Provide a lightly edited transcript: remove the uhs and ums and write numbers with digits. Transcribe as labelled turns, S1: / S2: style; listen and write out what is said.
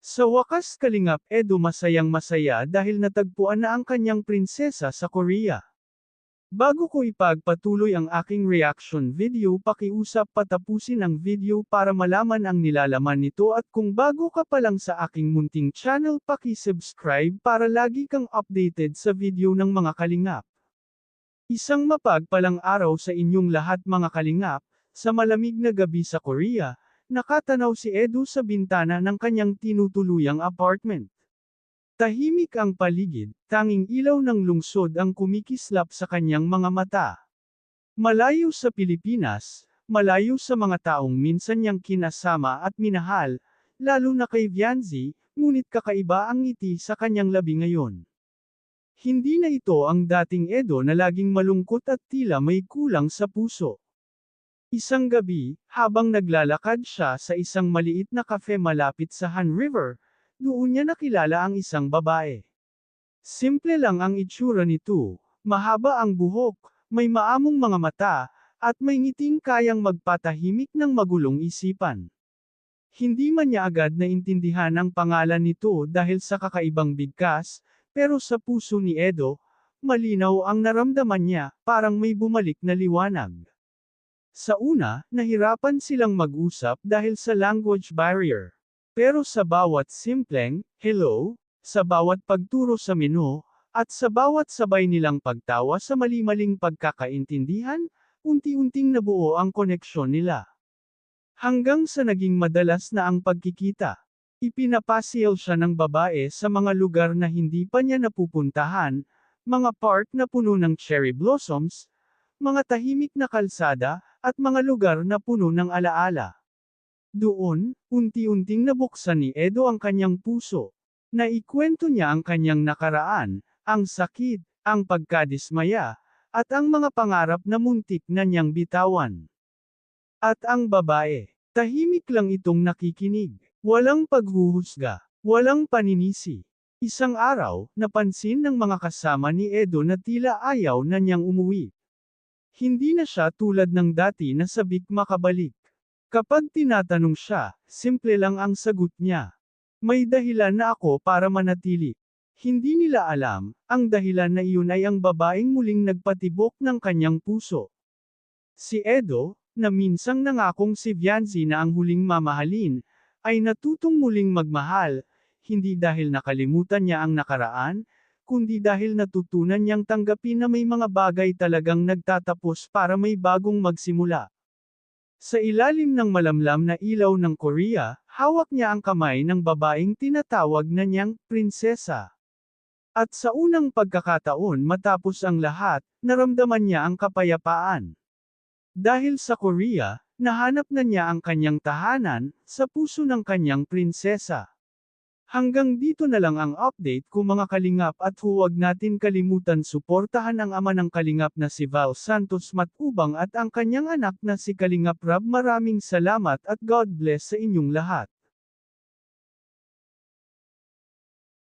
S1: Sa wakas Kalingap Edo masayang masaya dahil natagpuan na ang kanyang prinsesa sa Korea. Bago ko ipagpatuloy ang aking reaction video, pakiusap patapusin ang video para malaman ang nilalaman nito, at kung bago ka pa lang sa aking munting channel, paki-subscribe para lagi kang updated sa video ng mga kalingap. Isang mapagpalang araw sa inyong lahat mga kalingap. Sa malamig na gabi sa Korea, nakatanaw si Edo sa bintana ng kanyang tinutuluyang apartment. Tahimik ang paligid, tanging ilaw ng lungsod ang kumikislap sa kanyang mga mata. Malayo sa Pilipinas, malayo sa mga taong minsan niyang kinasama at minahal, lalo na kay Vianzi, ngunit kakaiba ang ngiti sa kanyang labi ngayon. Hindi na ito ang dating Edo na laging malungkot at tila may kulang sa puso. Isang gabi, habang naglalakad siya sa isang maliit na cafe malapit sa Han River, doon niya nakilala ang isang babae. Simple lang ang itsura nito, mahaba ang buhok, may maamong mga mata, at may ngiting kayang magpatahimik ng magulong isipan. Hindi man niya agad naintindihan ang pangalan nito dahil sa kakaibang bigkas, pero sa puso ni Edo, malinaw ang naramdaman niya, parang may bumalik na liwanag. Sa una, nahirapan silang mag-usap dahil sa language barrier. Pero sa bawat simpleng, hello, sa bawat pagturo sa menu, at sa bawat sabay nilang pagtawa sa mali-maling pagkakaintindihan, unti-unting nabuo ang koneksyon nila. Hanggang sa naging madalas na ang pagkikita. Ipinapasyal siya ng babae sa mga lugar na hindi pa niya napupuntahan, mga park na puno ng cherry blossoms, mga tahimik na kalsada, at mga lugar na puno ng alaala. Doon, unti-unting nabuksan ni Edo ang kanyang puso. Naikwento niya ang kanyang nakaraan, ang sakit, ang pagkadismaya, at ang mga pangarap na muntik na niyang bitawan. At ang babae, tahimik lang itong nakikinig, walang paghuhusga, walang paninisi. Isang araw, napansin ng mga kasama ni Edo na tila ayaw na niyang umuwi. Hindi na siya tulad ng dati na sabik makabalik. Kapag tinatanong siya, simple lang ang sagot niya. May dahilan na ako para manatili. Hindi nila alam, ang dahilan na iyon ay ang babaeng muling nagpatibok ng kanyang puso. Si Edo, na minsang nangakong si Vianzi na ang huling mamahalin, ay natutong muling magmahal, hindi dahil nakalimutan niya ang nakaraan, kundi dahil natutunan niyang tanggapin na may mga bagay talagang nagtatapos para may bagong magsimula. Sa ilalim ng malamlam na ilaw ng Korea, hawak niya ang kamay ng babaeng tinatawag na niyang prinsesa. At sa unang pagkakataon matapos ang lahat, naramdaman niya ang kapayapaan. Dahil sa Korea, nahanap na niya ang kanyang tahanan, sa puso ng kanyang prinsesa. Hanggang dito na lang ang update ko mga kalingap, at huwag natin kalimutan suportahan ang ama ng kalingap na si Val Santos Matubang at ang kanyang anak na si Kalingap Rab. Maraming salamat at God bless sa inyong lahat.